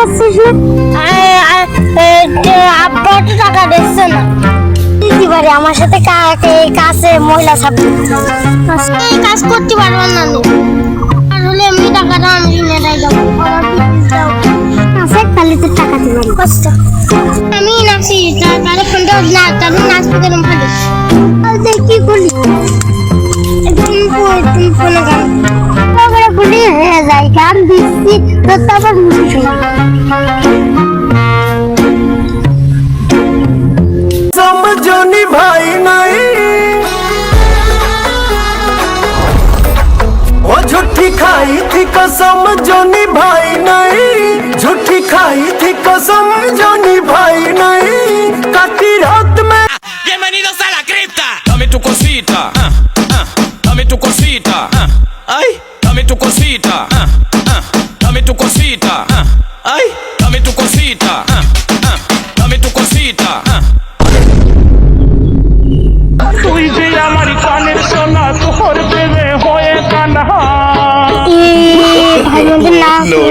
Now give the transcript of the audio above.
আসছিস না? আব্বা তো টাকা দিচ্ছে না। কি পারে আমার সাথে কাছে মহিলা ছাত্র এই কাজ করতে পারবো না আমি। আর হলে এমনি টাকাটা আমি মেটাই দেবো। আছে খালি তো টাকা দিবি কষ্ট। আমি নাচি তাহলে ফোনটা না তাহলে নাচতে গেলাম ভালো। আর কি করলি তুমি ফোনে গান তারপরে বলি হয়ে যায় গান দিচ্ছি তো তারপর মুখে শুনি समझोनी भाई नहीं वो झूठी खाई थी कसम जोनी भाई नहीं झूठी खाई थी कसम जोनी भाई नहीं काटी रात में Bienvenidos a la cripta. Dame tu cosita, dame tu cosita, ay, dame tu cosita, dame tu cosita, ay, dame tu cosita, dame tu cosita. তুই যে আমার কানের সোনা তোর প্রেমে হয়ে কানা ভাই বলতে না no.